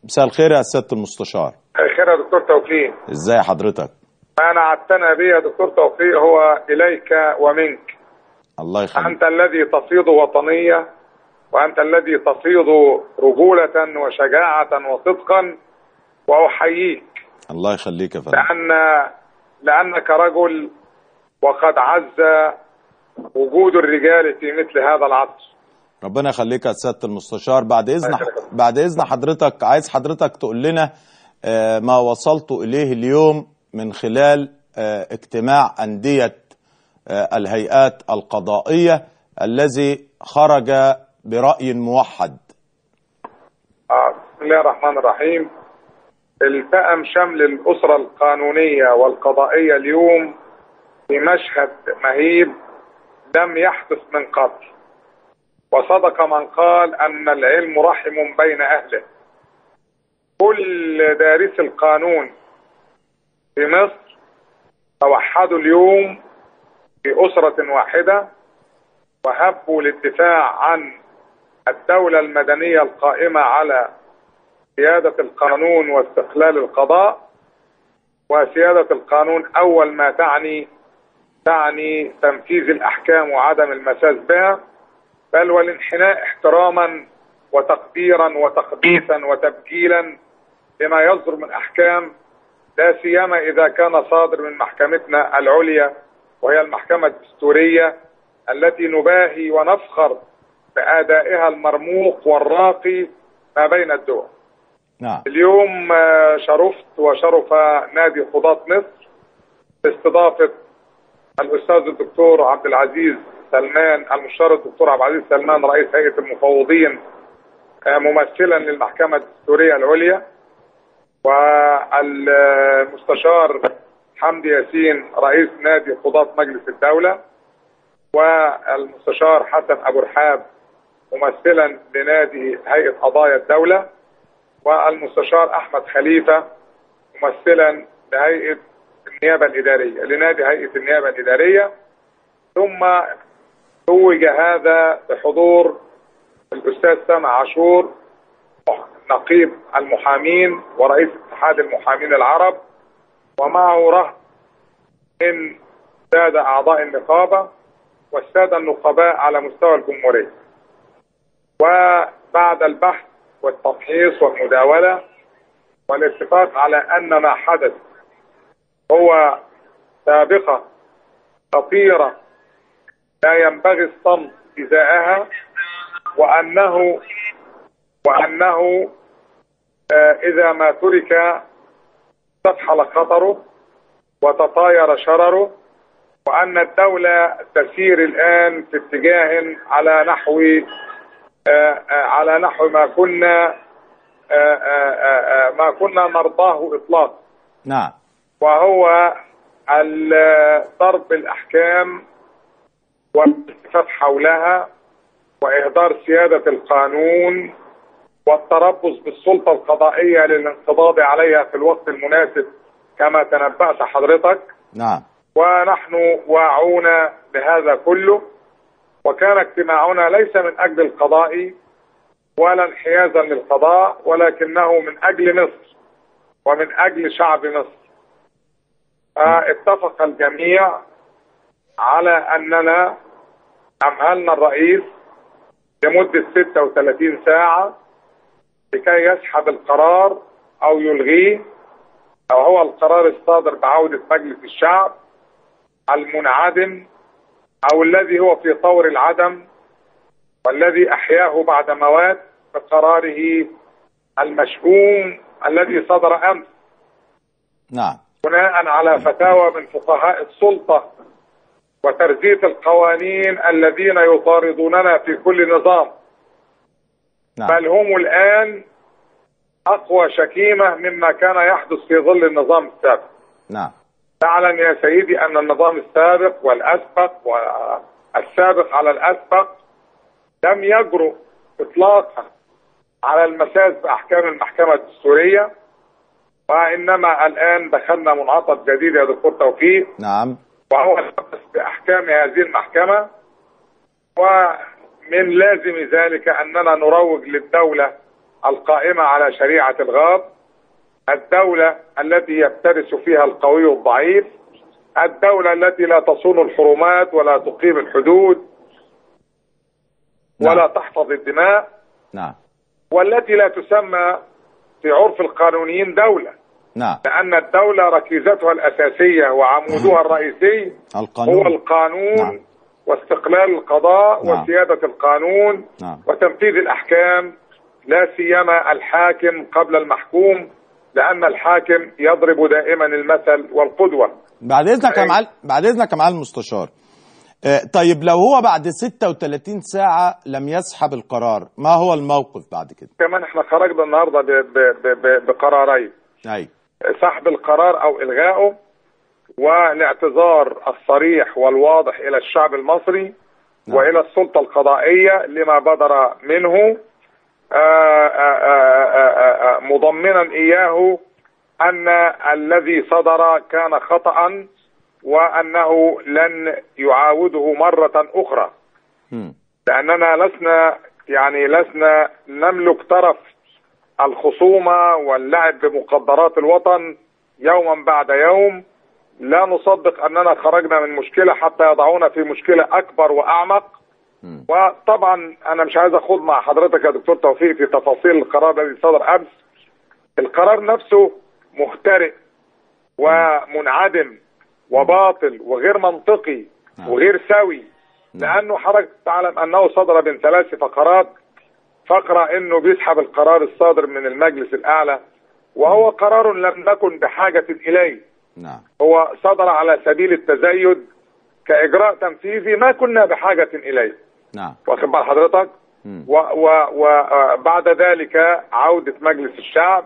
مساء الخير يا سيادة المستشار. خير يا دكتور توفيق. ازاي حضرتك؟ أنا اعتنى بي يا دكتور توفيق هو إليك ومنك. الله يخليك. أنت الذي تصيد وطنية، وأنت الذي تصيد رجولة وشجاعة وصدقا، وأحييك. الله يخليك يا فندم. لأنك رجل، وقد عز وجود الرجال في مثل هذا العصر. ربنا يخليك يا سيادة المستشار. بعد إذن حضرتك، عايز حضرتك تقول لنا ما وصلت إليه اليوم من خلال اجتماع أندية الهيئات القضائية الذي خرج برأي موحد. بسم الله الرحمن الرحيم. التأم شمل الأسرة القانونية والقضائية اليوم في مشهد مهيب لم يحدث من قبل، وصدق من قال أن العلم رحم بين أهله. كل دارس القانون في مصر توحدوا اليوم في أسرة واحدة، وهبوا للدفاع عن الدولة المدنية القائمة على سيادة القانون واستقلال القضاء. وسيادة القانون أول ما تعني تنفيذ الأحكام وعدم المساس بها، بل والانحناء احتراما وتقديرا وتقديسا وتبجيلا لما يصدر من أحكام، لا سيما إذا كان صادر من محكمتنا العليا وهي المحكمة الدستورية التي نباهي ونفخر بأدائها المرموق والراقي ما بين الدول. نعم. اليوم شرفت وشرف نادي قضاة مصر باستضافة الأستاذ الدكتور عبد العزيز سلمان، المستشار الدكتور عبد العزيز سلمان رئيس هيئة المفوضين ممثلا للمحكمة الدستورية العليا، والمستشار حمدي ياسين رئيس نادي قضاة مجلس الدولة، والمستشار حسن أبو رحاب ممثلا لنادي هيئة قضايا الدولة، والمستشار أحمد خليفة ممثلا لهيئة النيابة الإدارية لنادي هيئة النيابة الإدارية. ثم توج هذا بحضور الأستاذ سامع عاشور نقيب المحامين ورئيس اتحاد المحامين العرب، ومعه رهط من السادة أعضاء النقابة والسادة النقباء على مستوى الجمهورية. وبعد البحث والتمحيص والمداولة والاتفاق على أن ما حدث هو سابقة خطيرة لا ينبغي الصمت إزاءها، وأنه إذا ما ترك استفحل خطره وتطاير شرره، وأن الدولة تسير الآن في اتجاه على نحو ما كنا نرضاه إطلاقا. نعم. وهو ضرب الأحكام والالتفاف حولها وإهدار سيادة القانون والتربص بالسلطة القضائية للانقضاض عليها في الوقت المناسب كما تنبأت حضرتك. نعم. ونحن واعون بهذا كله، وكان اجتماعنا ليس من أجل القضاء ولا انحيازا للقضاء، ولكنه من أجل مصر ومن أجل شعب مصر. اتفق الجميع على أننا أمهلنا الرئيس لمدة 36 ساعة لكي يسحب القرار أو يلغيه، أو هو القرار الصادر بعودة مجلس الشعب المنعدم أو الذي هو في طور العدم، والذي أحياه بعد موات بقراره المشؤوم الذي صدر أمس. نعم. بناء على فتاوى من فقهاء السلطة وترزية القوانين الذين يطاردوننا في كل نظام. نعم. بل هم الآن أقوى شكيمة مما كان يحدث في ظل النظام السابق. نعم. تعلم يا سيدي أن النظام السابق والأسبق والسابق على الأسبق لم يجرؤ إطلاقا على المساس بأحكام المحكمة الدستورية، وإنما الآن دخلنا منعطف جديد يا دكتور توفيق. نعم. وهو المساس بأحكام هذه المحكمة، ومن لازم ذلك أننا نروج للدولة القائمة على شريعة الغاب، الدولة التي يفترس فيها القوي والضعيف، الدولة التي لا تصون الحرمات ولا تقيم الحدود ولا تحفظ الدماء، نعم، والتي لا تسمى في عرف القانونيين دولة، نعم، لأن الدولة ركيزتها الأساسية وعمودها الرئيسي هو القانون، نعم. واستقلال القضاء، نعم. وسيادة القانون، نعم. وتنفيذ الأحكام، لا سيما الحاكم قبل المحكوم، لأن الحاكم يضرب دائما المثل والقدوة. بعد إذنك يا معالي المستشار، طيب لو هو بعد 36 ساعة لم يسحب القرار، ما هو الموقف بعد كده؟ كمان احنا خرجنا النهارده بقرارين: أي سحب القرار أو إلغائه، والاعتذار الصريح والواضح إلى الشعب المصري وإلى السلطة القضائية لما بدر منه، مضمنا إياه أن الذي صدر كان خطأ وأنه لن يعاوده مرة أخرى، لأننا لسنا نملك طرف الخصومة واللعب بمقدرات الوطن يوما بعد يوم. لا نصدق أننا خرجنا من مشكلة حتى يضعونا في مشكلة أكبر وأعمق. وطبعا أنا مش عايز أخوض مع حضرتك يا دكتور توفيق في تفاصيل القرار الذي صدر أمس. القرار نفسه مخترق ومنعدم وباطل وغير منطقي وغير سوي، لأنه حضرتك تعلم أنه صدر من 3 فقرات. فقرة أنه بيسحب القرار الصادر من المجلس الأعلى، وهو قرار لم نكن بحاجة إليه. هو صدر على سبيل التزايد كإجراء تنفيذي ما كنا بحاجة إليه. واخد بال حضرتك؟ وبعد ذلك عودة مجلس الشعب،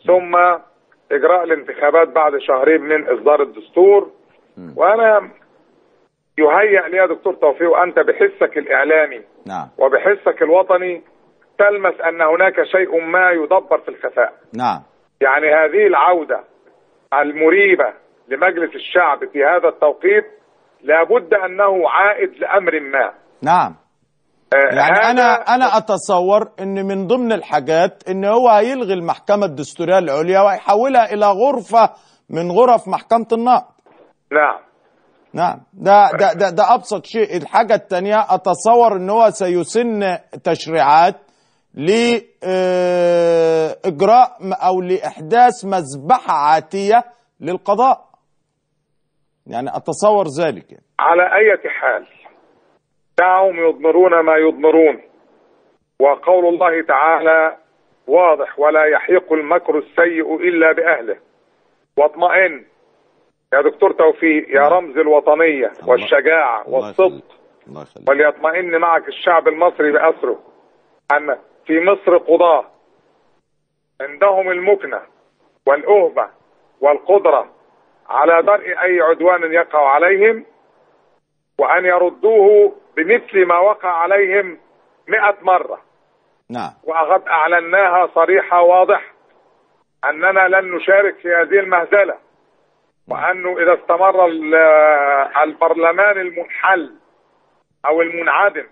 ثم إجراء الانتخابات بعد 2 شهر من إصدار الدستور. وأنا يهيأ لي يا دكتور توفيق، وأنت بحسك الإعلامي وبحسك الوطني تلمس أن هناك شيء ما يدبر في الخفاء. يعني هذه العودة المريبة لمجلس الشعب في هذا التوقيت لابد أنه عائد لأمر ما. يعني أنا أتصور أن من ضمن الحاجات أن هو هيلغي المحكمة الدستورية العليا ويحولها إلى غرفة من غرف محكمة النقض. نعم، ده أبسط شيء. الحاجة الثانية أتصور أن هو سيسن تشريعات لإجراء أو لإحداث مذبحة عاتية للقضاء، يعني أتصور ذلك. على أي حال دعهم يضمرون ما يضمرون، وقول الله تعالى واضح: ولا يحيق المكر السيء إلا بأهله. واطمئن يا دكتور توفيق يا رمز الوطنية والشجاعة والصدق، وليطمئن معك الشعب المصري بأسره، أن في مصر قضاة عندهم المكنة والأهبة والقدرة على درء أي عدوان يقع عليهم، وأن يردوه بمثل ما وقع عليهم 100 مرة. وقد أعلناها صريحة واضح أننا لن نشارك في هذه المهزلة، وأنه إذا استمر البرلمان المنحل أو المنعدم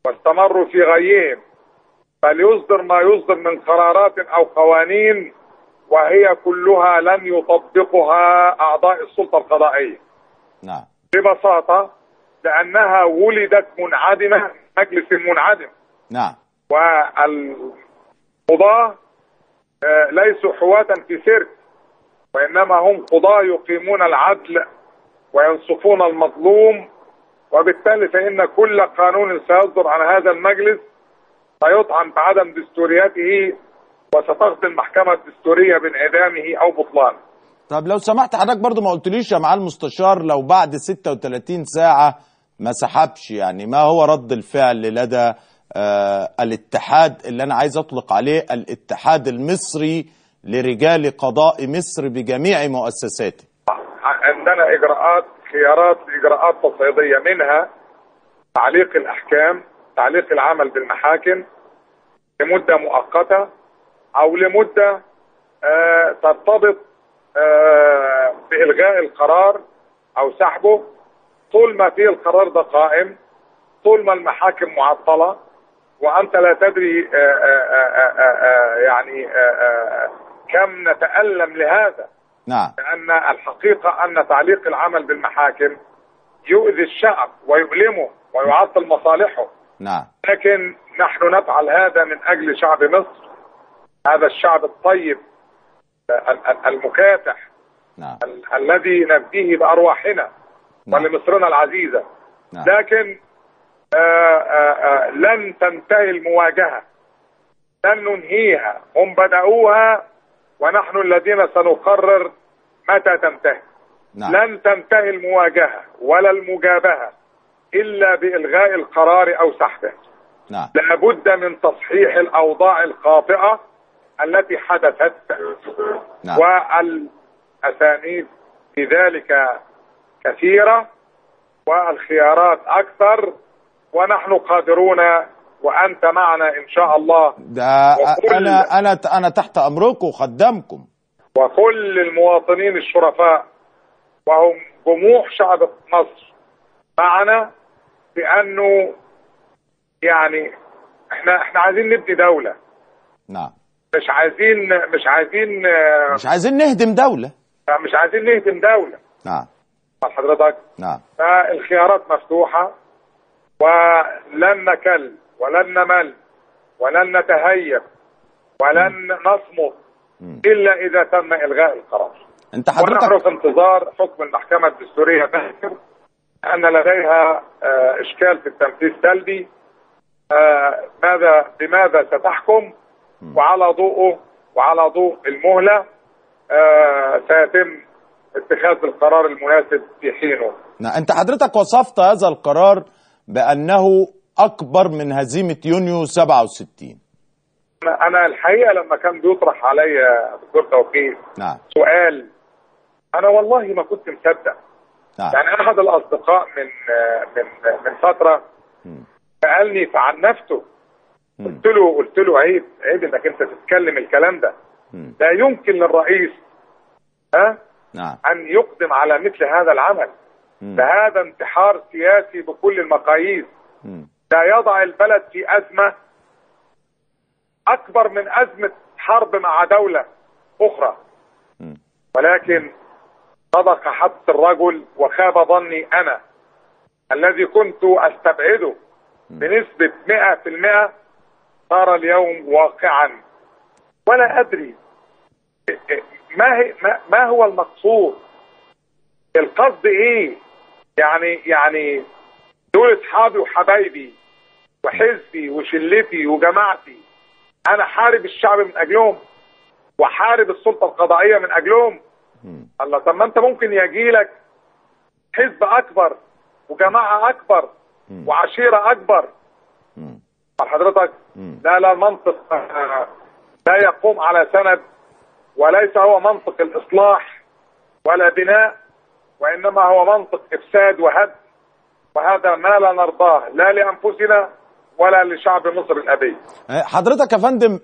واستمروا في غيهم فليصدر ما يصدر من قرارات أو قوانين، وهي كلها لن يطبقها أعضاء السلطة القضائية. ببساطة لأنها ولدت منعدمة، مجلس منعدم. والقضاة ليسوا حواة في سيرك، وإنما هم قضاة يقيمون العدل وينصفون المظلوم، وبالتالي فإن كل قانون سيصدر عن هذا المجلس سيطعن بعدم دستوريته، وستقضي المحكمة الدستورية بانعدامه أو بطلانه. طب لو سمحت حضرتك برضو ما قلتليش يا معالي المستشار، لو بعد 36 ساعة ما سحبش، يعني ما هو رد الفعل لدى الاتحاد اللي أنا عايز أطلق عليه الاتحاد المصري لرجال قضاء مصر بجميع مؤسساته؟ عندنا خيارات إجراءات تصعيدية، منها تعليق الأحكام، تعليق العمل بالمحاكم لمدة مؤقتة أو لمدة ترتبط بإلغاء القرار أو سحبه، طول ما فيه القرار ده قائم، طول ما المحاكم معطلة، وأنت لا تدري يعني كم نتألم لهذا. نعم. لأن الحقيقة أن تعليق العمل بالمحاكم يؤذي الشعب ويؤلمه ويعطل مصالحه. نعم. لكن نحن نفعل هذا من أجل شعب مصر، هذا الشعب الطيب المكافح. نعم. الذي نفديه بأرواحنا. نعم. ولمصرنا العزيزة. نعم. لكن لن تنتهي المواجهة، لن ننهيها. هم بدأوها ونحن الذين سنقرر متى تنتهي. نعم. لن تنتهي المواجهة ولا المجابهة إلا بإلغاء القرار أو سحبه. نعم. لابد من تصحيح الأوضاع الخاطئة التي حدثت. نعم. والأسانيد في ذلك كثيرة والخيارات أكثر، ونحن قادرون وأنت معنا إن شاء الله. ده أنا تحت أمركم وخدامكم. وكل المواطنين الشرفاء وهم جموع شعب مصر معنا، بأنه يعني احنا عايزين نبني دولة. نعم. مش عايزين نهدم دولة. مش عايزين نهدم دولة. نعم. حضرتك. نعم. فالخيارات مفتوحة، ولن نكل ولن نمل ولن نتهيب ولن نصمت إلا إذا تم إلغاء القرار. أنت حضرتك ونحن في انتظار حكم المحكمة الدستورية أن لديها إشكال في التنفيذ سلبي. بماذا ستحكم، وعلى ضوء المهلة سيتم اتخاذ القرار المناسب في حينه. نعم. أنت حضرتك وصفت هذا القرار بأنه أكبر من هزيمة يونيو 67. أنا الحقيقة لما كان بيطرح عليا دكتور توفيق نعم. سؤال، أنا والله ما كنت مصدق. نعم. يعني أحد الأصدقاء من فترة سألني فعنفته. قلت له عيب إنك أنت تتكلم الكلام ده. لا يمكن للرئيس نعم. أن يقدم على مثل هذا العمل. فهذا انتحار سياسي بكل المقاييس. لا يضع البلد في أزمة أكبر من أزمة حرب مع دولة أخرى. ولكن صدق حدس الرجل وخاب ظني أنا الذي كنت أستبعده بنسبة 100%، صار اليوم واقعا. ولا أدري ما هو المقصود، القصد إيه. يعني دول أصحابي وحبايبي وحزبي وشلتي وجماعتي، أنا حارب الشعب من أجلهم وحارب السلطة القضائية من أجلهم. الله، طب ما أنت ممكن يجيلك حزب أكبر وجماعة أكبر وعشيرة أكبر. حضرتك لا المنطق لا يقوم على سند، وليس هو منطق الإصلاح ولا بناء، وإنما هو منطق إفساد وهدم. وهذا ما لا نرضاه لا لأنفسنا ولا لشعب مصر الأبي. حضرتك يا فندم،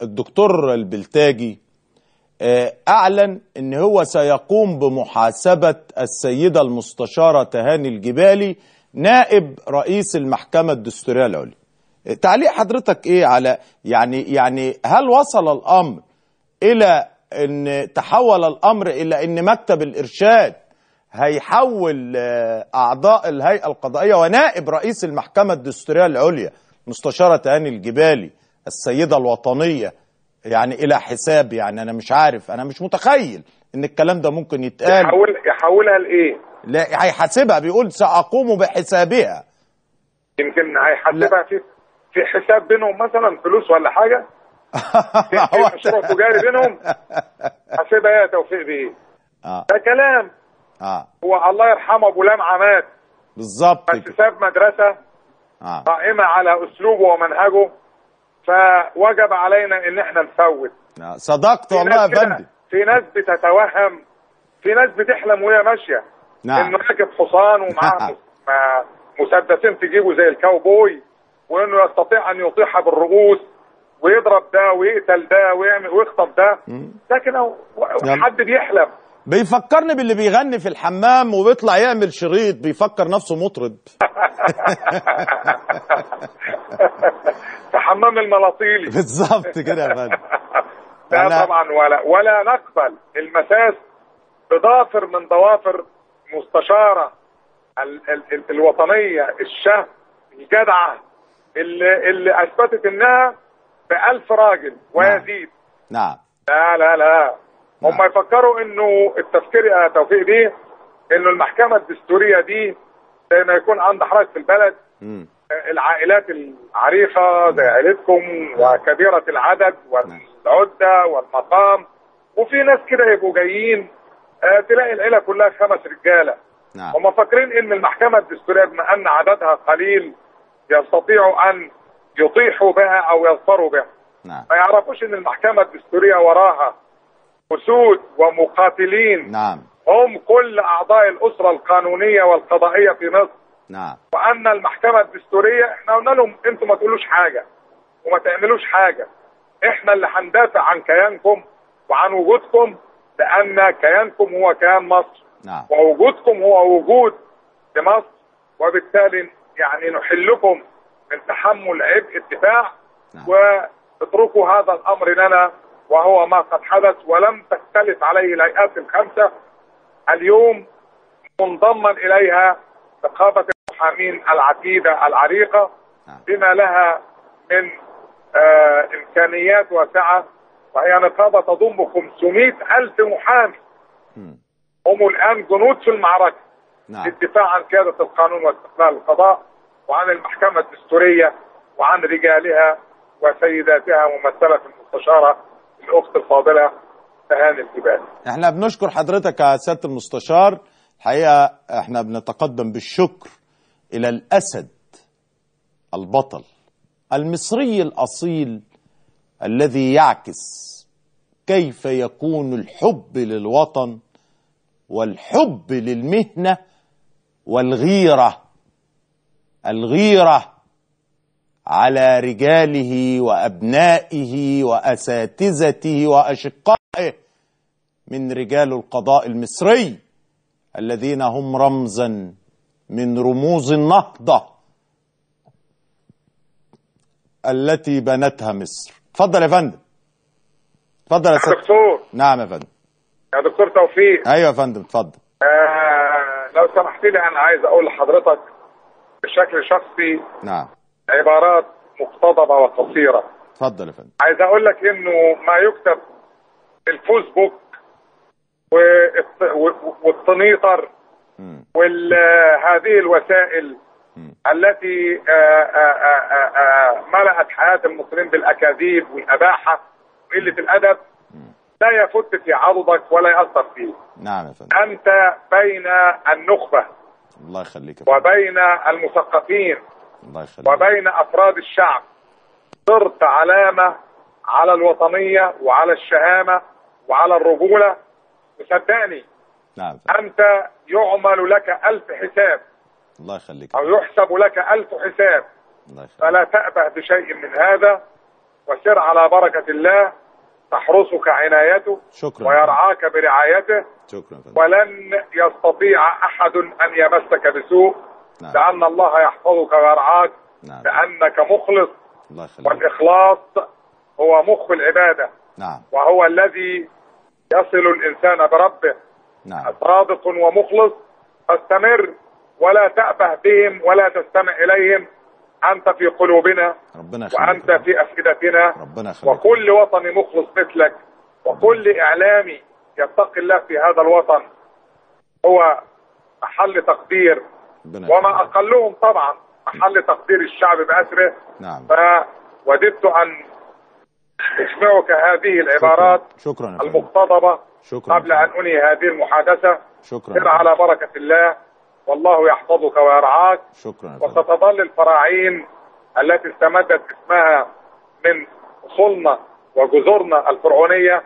الدكتور البلتاجي أعلن أن هو سيقوم بمحاسبة السيدة المستشارة تهاني الجبالي نائب رئيس المحكمة الدستورية العليا. تعليق حضرتك إيه على يعني هل وصل الأمر إلى أن تحول الأمر إلى أن مكتب الإرشاد هيحول أعضاء الهيئة القضائية ونائب رئيس المحكمة الدستورية العليا مستشارة تهاني الجبالي السيدة الوطنية يعني إلى حساب؟ يعني أنا مش عارف، أنا مش متخيل إن الكلام ده ممكن يتقال. يحولها لإيه؟ لا، هيحاسبها، بيقول سأقوم بحسابها. يمكن هيحاسبها في حساب بينهم مثلا فلوس ولا حاجة؟ في مشروع تجاري بينهم؟ حاسبها يا توفيق بيه. ده كلام. هو الله يرحمه ابو لمعه مات بالظبط، بس ساب مدرسه قائمه على اسلوبه ومنهجه، فوجب علينا ان احنا نفوت. صدقت والله يا فندم. في ناس بتتوهم، في ناس بتحلم وهي ماشيه انه راكب حصان ومعاه مسدسين في جيبه زي الكاوبوي، وانه يستطيع ان يطيح بالرؤوس ويضرب ده ويقتل ده ويعمل ويخطف ده. لكن حد بيحلم. بيفكرني باللي بيغني في الحمام وبيطلع يعمل شريط بيفكر نفسه مطرب. في حمام الملاطيلي. بالظبط كده يا فندم. لا طبعا، ولا نقبل المساس بضافر من ضوافر مستشارة الوطنية الشهم الجدعة اللي أثبتت إنها ب1000 راجل ويزيد. نعم. لا لا لا، هم يفكروا إنه التفكير يا توفيق دي إنه المحكمة الدستورية دي زي ما يكون عند حضرتك في البلد العائلات العريقة زي عائلتكم وكبيرة العدد والعدة والمقام، وفي ناس كده يبقوا جايين تلاقي العيلة كلها 5 رجالة. هم فاكرين ان المحكمة الدستورية بما ان عددها قليل يستطيعوا ان يطيحوا بها او يظفروا بها. ما يعرفوش ان المحكمة الدستورية وراها أسود ومقاتلين. هم كل اعضاء الاسرة القانونية والقضائية في مصر. وان المحكمة الدستورية احنا قلنا لهم انتوا ما تقولوش حاجة وما تعملوش حاجة، احنا اللي هندافع عن كيانكم وعن وجودكم، لان كيانكم هو كيان مصر. ووجودكم هو وجود لمصر، وبالتالي يعني نحلكم من تحمل عبء الدفاع. واتركوا هذا الامر لنا، وهو ما قد حدث ولم تختلف عليه الهيئات ال5 اليوم، منضما اليها نقابة المحامين العتيدة العريقة بما لها من امكانيات واسعة، وهي نقابة تضم 500,000 محامي هم الآن جنود في المعركة للدفاع عن قيادة القانون واستقلال القضاء وعن المحكمة الدستورية وعن رجالها وسيداتها، ممثلة في المستشارة الأخت الفاضلة تهاني الجبال. احنا بنشكر حضرتك يا سيادة المستشار. الحقيقة احنا بنتقدم بالشكر إلى الأسد البطل المصري الأصيل الذي يعكس كيف يكون الحب للوطن والحب للمهنة والغيرة، الغيرة على رجاله وأبنائه وأساتذته وأشقائه من رجال القضاء المصري الذين هم رمزا من رموز النهضة التي بنتها مصر. اتفضل يا فندم. اتفضل يا دكتور. نعم يا فندم. يا دكتور توفيق. ايوه يا فندم اتفضل. لو سمحت لي انا عايز اقول لحضرتك بشكل شخصي عبارات مقتضبة وقصيرة. اتفضل يا فندم. عايز اقول لك انه ما يكتب في الفيسبوك والتنيطر وهذه الوسائل التي ملأت حياة المصريين بالأكاذيب والأباحة وقلة الأدب لا يفت في عضدك ولا يأثر فيه. نعم يا فندم. أنت بين النخبة. الله يخليك. وبين المثقفين. الله يخليك. وبين أفراد الشعب. صرت علامة على الوطنية وعلى الشهامة وعلى الرجولة. وصدقني أنت يعمل لك 1000 حساب. الله يخليك. أو يحسب لك 1000 حساب. الله يخليك. فلا تأبه بشيء من هذا، وسر على بركة الله تحرسك عنايته. شكرا. ويرعاك برعايته. شكرا. ولن يستطيع أحد أن يمسك بسوء. لأن الله يحفظك ويرعاك. لأنك مخلص. الله يخليك. والإخلاص هو مخ العبادة. وهو الذي يصل الإنسان بربه. صادق ومخلص. فاستمر ولا تأبه بهم ولا تستمع إليهم. أنت في قلوبنا. ربنا يخليك. وأنت في أفئدتنا. ربنا يخليك. وكل وطني مخلص مثلك وكل إعلامي يتقي الله في هذا الوطن هو محل تقدير. وما أقلهم طبعا محل تقدير الشعب بأسره. فوددت أن أسمعك هذه العبارات. شكرا. المقتضبة. قبل أن أنهي هذه المحادثة. سر على بركة الله والله يحفظك ويرعاك. وستظل الفراعين التي استمدت اسمها من أصولنا وجذورنا الفرعونية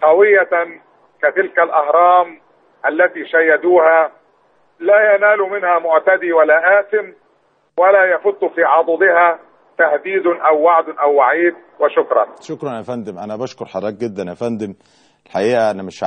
قوية كتلك الأهرام التي شيدوها لا ينال منها معتدي ولا آثم ولا يفت في عضدها تهديد أو وعد أو وعيد. وشكرا. شكرا يا فندم. أنا بشكر حضرتك جدا يا فندم. الحقيقة أنا مش